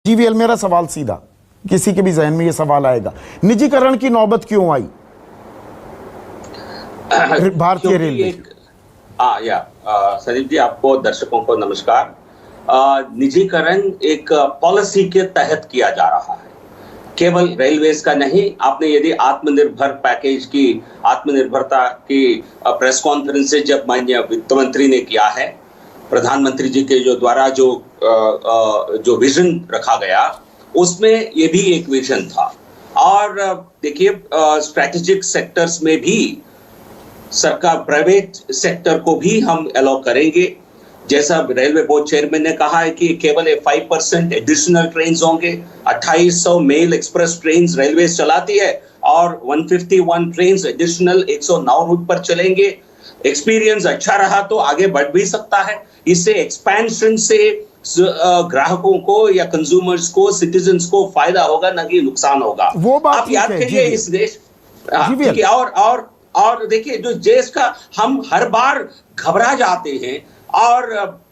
GVL, मेरा सवाल सीधा, किसी के भी जहन में ये सवाल आएगा, निजीकरण की नौबत क्यों आई भारतीय रेलवे? संदीप जी, आपको, दर्शकों को नमस्कार। निजीकरण एक पॉलिसी के तहत किया जा रहा है, केवल रेलवेज का नहीं। आपने यदि आत्मनिर्भर पैकेज की, आत्मनिर्भरता की प्रेस कॉन्फ्रेंस से जब माननीय वित्त मंत्री ने किया है, प्रधानमंत्री जी के जो द्वारा जो विजन रखा गया, उसमें ये भी एक विजन था। और देखिए, स्ट्रेटेजिक सेक्टर्स में भी सरकार, प्राइवेट सेक्टर को भी हम अलाउ करेंगे। जैसा रेलवे बोर्ड चेयरमैन ने कहा है कि केवल 5% एडिशनल ट्रेन होंगे। 2800 मेल एक्सप्रेस ट्रेन रेलवे चलाती है और 151 ट्रेन एडिशनल 109 रूट पर चलेंगे। एक्सपीरियंस अच्छा रहा तो आगे बढ़ भी सकता है। इससे एक्सपेंशन से ग्राहकों को या कंज्यूमर्स को, सिटीजन्स को फायदा होगा, न कि नुकसान होगा। वो बात आप याद करिए, इस देश और देखिए, जो देश का हम हर बार घबरा जाते हैं और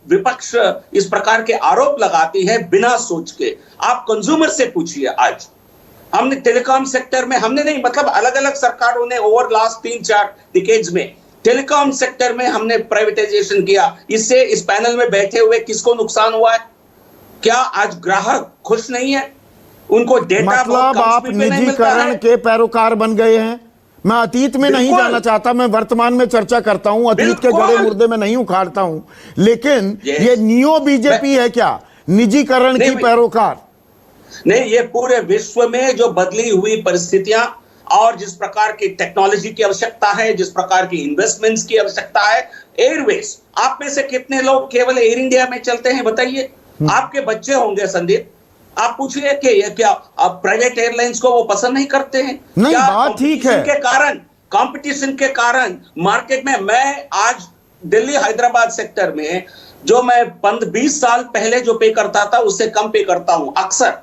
विपक्ष इस प्रकार के आरोप लगाती है बिना सोच के। आप कंज्यूमर से पूछिए, आज हमने टेलीकॉम सेक्टर में, हमने नहीं, मतलब अलग अलग सरकारों ने ओवर लास्ट 3-4 डिकेड्स में टेलीकॉम सेक्टर में हमने प्राइवेटाइजेशन किया। इससे इस पैनल में बैठे हुए किसको नुकसान हुआ है? क्या आज ग्राहक खुश नहीं है? उनको डेटा, मतलब आप निजीकरण के पैरोकार बन गए हैं। मैं अतीत में नहीं जाना चाहता, मैं वर्तमान में चर्चा करता हूं, अतीत के गड़े मुर्दे में नहीं उखाड़ता हूं, लेकिन ये नियो बीजेपी है क्या निजीकरण की पैरोकार? नहीं, ये पूरे विश्व में जो बदली हुई परिस्थितियां और जिस प्रकार की टेक्नोलॉजी की आवश्यकता है, जिस प्रकार की इन्वेस्टमेंट्स की आवश्यकता है, एयरवेज, आप में से कितने लोग केवल एयर इंडिया में चलते हैं बताइए? आपके बच्चे होंगे संदीप, आप पूछिए कि ये क्या प्राइवेट एयरलाइंस को वो पसंद नहीं करते हैं? नहीं, बात ठीक है। कंपटीशन के कारण मार्केट में, मैं आज दिल्ली हैदराबाद सेक्टर में जो मैं 20 साल पहले जो पे करता था उससे कम पे करता हूं अक्सर।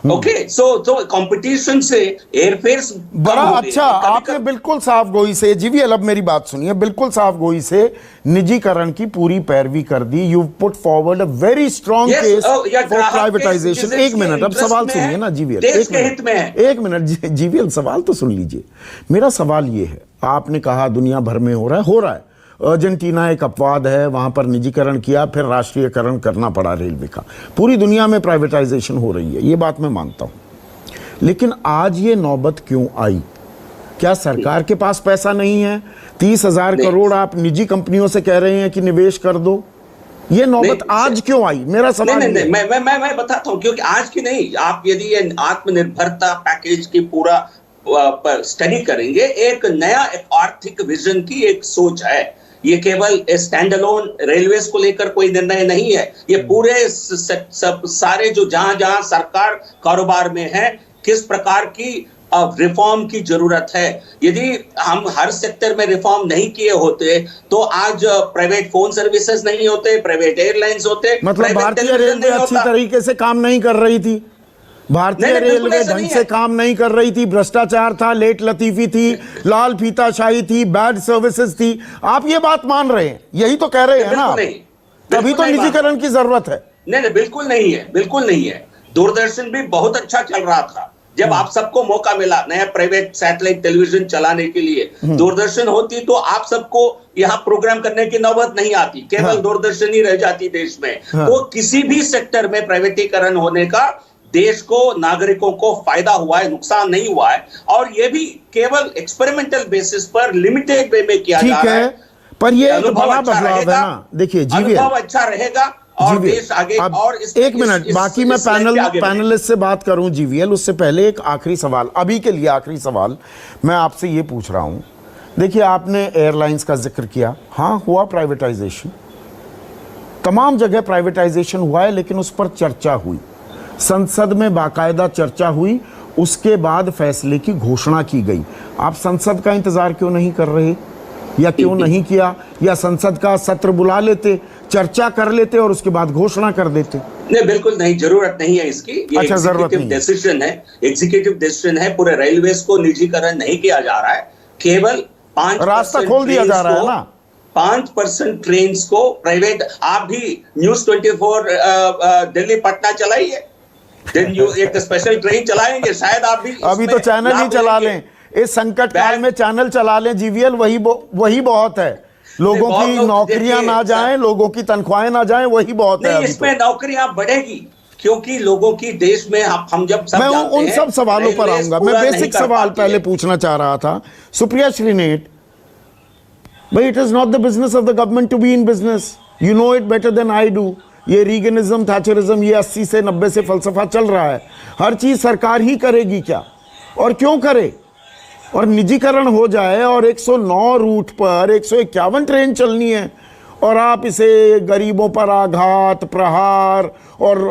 ओके, सो कंपटीशन से एयरफेयर्स बड़ा अच्छा। आपने बिल्कुल साफ गोई से, जीवीएल, अब मेरी बात सुनिए, बिल्कुल साफ गोई से निजीकरण की पूरी पैरवी कर दी। You put forward a very strong case for privatisation. एक मिनट, अब सवाल सुनिए ना जीवीएल, एक मिनट जीवीएल, सवाल तो सुन लीजिए। मेरा सवाल ये है, आपने कहा दुनिया भर में हो रहा है। अर्जेंटीना एक अपवाद है, वहां पर निजीकरण किया, फिर राष्ट्रीयकरण करना पड़ा रेलवे का। पूरी दुनिया में प्राइवेटाइजेशन हो रही है, ये बात मैं मानता हूं, लेकिन आज ये नौबत क्यों आई? क्या सरकार के पास पैसा नहीं है? 30,000 करोड़ आप निजी कंपनियों से कह रहे हैं कि निवेश कर दो, ये नौबत आज क्यों आई? मेरा सवाल मैं बताता हूं, क्योंकि आज की नहीं, आप यदि ये आत्मनिर्भरता पैकेज की पूरा स्टडी करेंगे, एक नया आर्थिक विजन की एक सोच है। ये केवल स्टैंड अलोन रेलवेज को लेकर कोई निर्णय नहीं है, ये पूरे सारे जो जहां सरकार कारोबार में है, किस प्रकार की रिफॉर्म की जरूरत है। यदि हम हर सेक्टर में रिफॉर्म नहीं किए होते तो आज प्राइवेट फोन सर्विसेज नहीं होते, प्राइवेट एयरलाइंस होते, मतलब भारतीय रेलवे अच्छी तरीके से काम नहीं कर रही थी, भारतीय रेलवे ढंग से काम नहीं कर रही थी, भ्रष्टाचार था, लेट लतीफी थी, लाल फीताशाही थी, बैड सर्विसेज थी। आप ये बात मान रहे हैं, यही तो कह रहे हैं ना? तभी तो निजीकरण की जरूरत है। नहीं, बिल्कुल नहीं है, बिल्कुल नहीं है। दूरदर्शन भी बहुत अच्छा चल रहा था जब आप सबको मौका मिला नया प्राइवेट सैटेलाइट टेलीविजन चलाने के लिए। दूरदर्शन होती तो आप सबको यहाँ प्रोग्राम करने की नौबत नहीं आती, केवल दूरदर्शन ही रह जाती देश में। तो किसी भी सेक्टर में प्राइवेटीकरण होने का देश को, नागरिकों को फायदा हुआ है, नुकसान नहीं हुआ है। और ये भी केवल एक्सपेरिमेंटल बेसिस पर, लिमिटेड वे में किया जा रहा है। पर ये बड़ा बदलाव है ना। देखिए जीवीएल, अनुभव अच्छा रहेगा और देश आगे। और एक मिनट बाकी मैं पैनलिस्ट से बात करूं जीवीएल, उससे पहले एक आखिरी सवाल, अभी के लिए आखिरी सवाल मैं आपसे ये पूछ रहा हूं। देखिए, आपने एयरलाइंस का जिक्र किया, हाँ हुआ प्राइवेटाइजेशन, तमाम जगह प्राइवेटाइजेशन हुआ है, लेकिन उस पर चर्चा हुई, संसद में बाकायदा चर्चा हुई, उसके बाद फैसले की घोषणा की गई। आप संसद का इंतजार क्यों नहीं कर रहे, या क्यों नहीं किया, या संसद का सत्र बुला लेते, चर्चा कर लेते और उसके बाद घोषणा कर देते? नहीं, बिल्कुल नहीं, जरूरत नहीं है इसकी। ये अच्छा, एग्जीक्यूटिव डिसीजन है, एग्जीक्यूटिव डिसीजन है। पूरे रेलवेज को निजीकरण नहीं किया जा रहा है, केवल 5% रास्ता खोल दिया जा रहा है ना। 5% ट्रेन को प्राइवेट। आप भी न्यूज 24 दिल्ली पटना चलाइए, देन यू एक स्पेशल ट्रेन चलाएंगे, शायद आप भी अभी तो चैनल ही चला लें, इस संकट काल में चैनल चला लें जीवीएल, वही बहुत है। लोगों की नौकरियां ना जाएं, लोगों की तनख्वाहें ना जाएं, वही बहुत है। इसमें नौकरियां बढ़ेगी क्योंकि लोगों की देश में हम जब सब मैं उन सब सवालों पर आऊंगा। मैं बेसिक सवाल पहले पूछना चाह रहा था सुप्रिया श्रीनेट भाई, it is not the business of the government to be in business, you know it better than I do. ये रीगनिज्म, थैचरिज्म, ये 80 से 90 से फलसफा चल रहा है, हर चीज सरकार ही करेगी क्या और क्यों करे, और निजीकरण हो जाए और 109 रूट पर 151 ट्रेन चलनी है और आप इसे गरीबों पर आघात, प्रहार और